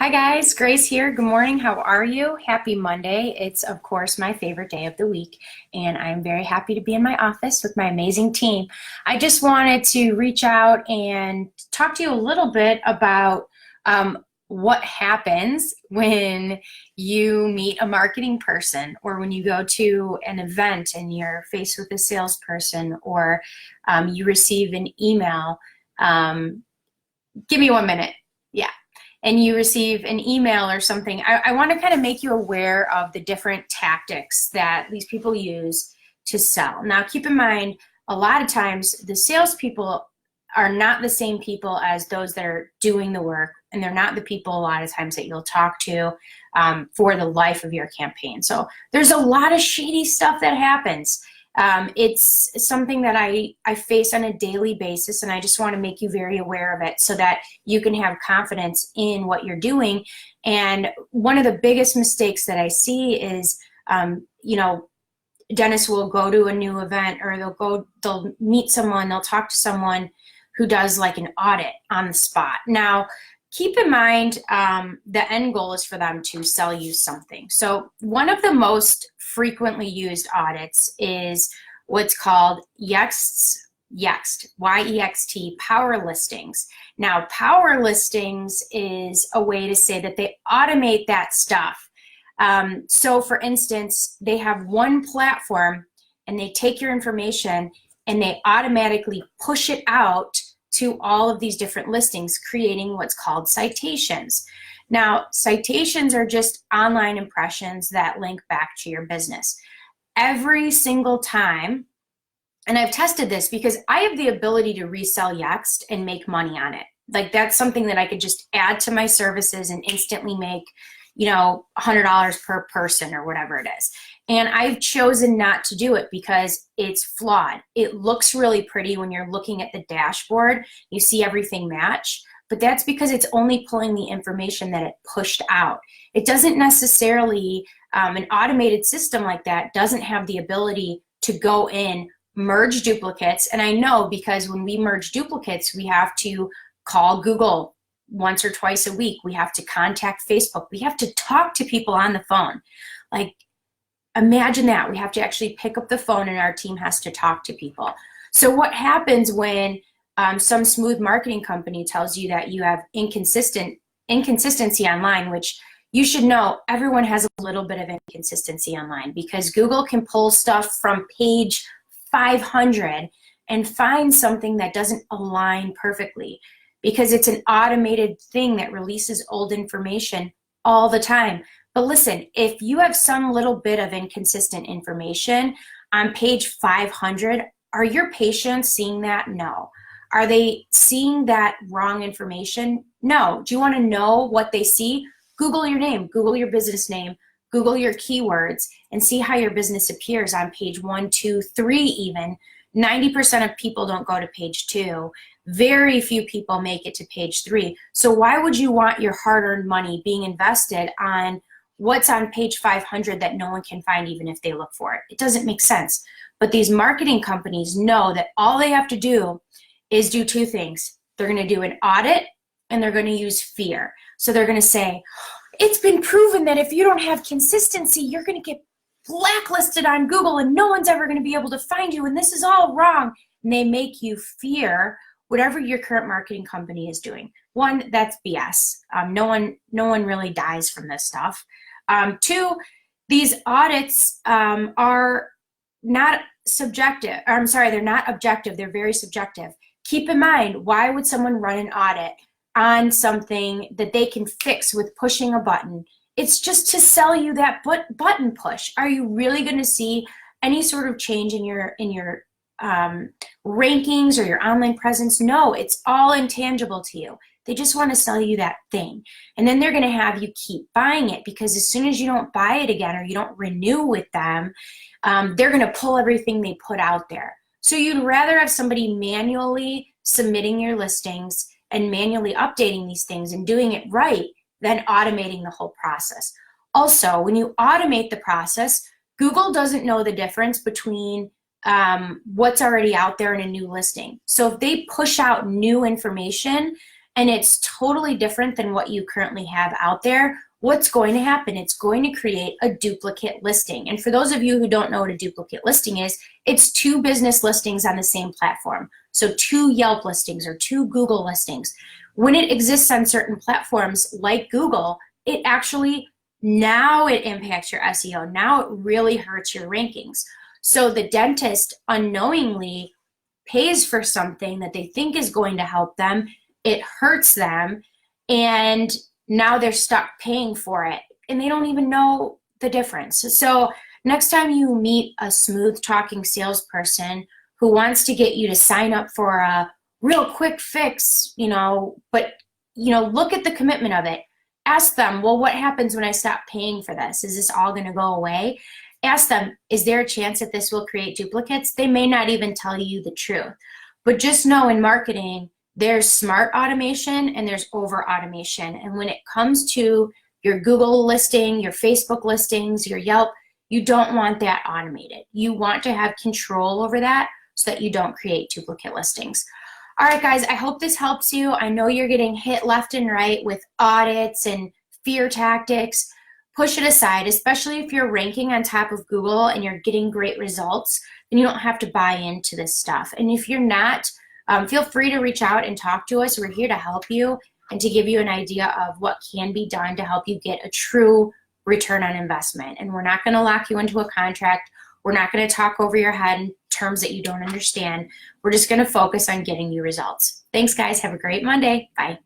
Hi guys, Grace here. Good morning. How are you? Happy Monday. It's of course my favorite day of the week, and I'm very happy to be in my office with my amazing team. I just wanted to reach out and talk to you a little bit about what happens when you meet a marketing person, or when you go to an event and you're faced with a salesperson, or you receive an email. Give me 1 minute. Yeah. And you receive an email or something. I want to kind of make you aware of the different tactics that these people use to sell. Now, keep in mind, a lot of times the salespeople are not the same people as those that are doing the work, and they're not the people a lot of times that you'll talk to for the life of your campaign. So there's a lot of shady stuff that happens. It's something that I face on a daily basis, and I just want to make you very aware of it so that you can have confidence in what you're doing. And one of the biggest mistakes that I see is, dentists will go to a new event, or they'll meet someone, they'll talk to someone who does like an audit on the spot. Now, keep in mind, the end goal is for them to sell you something. So one of the most frequently used audits is what's called Yext, Y-E-X-T, power listings. Now, power listings is a way to say that they automate that stuff. So for instance, they have one platform and they take your information and they automatically push it out to all of these different listings, creating what's called citations. Now, citations are just online impressions that link back to your business. Every single time, and I've tested this because I have the ability to resell Yext and make money on it. Like, that's something that I could just add to my services and instantly make, $100 per person or whatever it is. And I've chosen not to do it because it's flawed. It looks really pretty when you're looking at the dashboard. You see everything match, but that's because it's only pulling the information that it pushed out. It doesn't necessarily, an automated system like that doesn't have the ability to go in, merge duplicates. And I know because when we merge duplicates, we have to call Google once or twice a week. We have to contact Facebook. We have to talk to people on the phone. Like, imagine that. We have to actually pick up the phone and our team has to talk to people. So what happens when some smooth marketing company tells you that you have inconsistency online, which you should know everyone has a little bit of inconsistency online, because Google can pull stuff from page 500 and find something that doesn't align perfectly, because it's an automated thing that releases old information all the time. But listen, if you have some little bit of inconsistent information on page 500, are your patients seeing that? No. Are they seeing that wrong information? No. Do you want to know what they see? Google your name, Google your business name, Google your keywords, and see how your business appears on page 1, 2, 3 even. 90% of people don't go to page 2. Very few people make it to page 3. So why would you want your hard-earned money being invested on what's on page 500 that no one can find even if they look for it? It doesn't make sense. But these marketing companies know that all they have to do is do two things. They're going to do an audit and they're going to use fear. So they're going to say, it's been proven that if you don't have consistency, you're going to get blacklisted on Google and no one's ever going to be able to find you, and this is all wrong. And they make you fear whatever your current marketing company is doing. One, that's BS. No one really dies from this stuff. Two, these audits are not subjective. They're not objective. They're very subjective. Keep in mind, why would someone run an audit on something that they can fix with pushing a button? It's just to sell you that button push. Are you really going to see any sort of change in your rankings or your online presence? No, it's all intangible to you. They just want to sell you that thing. And then they're going to have you keep buying it, because as soon as you don't buy it again or you don't renew with them, they're going to pull everything they put out there. So you'd rather have somebody manually submitting your listings and manually updating these things and doing it right than automating the whole process. Also, when you automate the process, Google doesn't know the difference between what's already out there in a new listing. So if they push out new information and it's totally different than what you currently have out there, what's going to happen? It's going to create a duplicate listing. And for those of you who don't know what a duplicate listing is, it's two business listings on the same platform. So two Yelp listings or two Google listings. When it exists on certain platforms like Google, it actually, now it impacts your SEO. Now it really hurts your rankings. So the dentist unknowingly pays for something that they think is going to help them. It hurts them, and now they're stuck paying for it, and they don't even know the difference. So next time you meet a smooth talking salesperson who wants to get you to sign up for a real quick fix, but look at the commitment of it. Ask them, well, what happens when I stop paying for this? Is this all going to go away? Ask them, is there a chance that this will create duplicates? They may not even tell you the truth. But just know in marketing, there's smart automation and there's over automation. And when it comes to your Google listing, your Facebook listings, your Yelp, you don't want that automated. You want to have control over that so that you don't create duplicate listings. All right, guys, I hope this helps you. I know you're getting hit left and right with audits and fear tactics. Push it aside, especially if you're ranking on top of Google and you're getting great results, then you don't have to buy into this stuff. And if you're not, feel free to reach out and talk to us. We're here to help you and to give you an idea of what can be done to help you get a true return on investment. And we're not going to lock you into a contract. We're not going to talk over your head in terms that you don't understand. We're just going to focus on getting you results. Thanks, guys. Have a great Monday. Bye.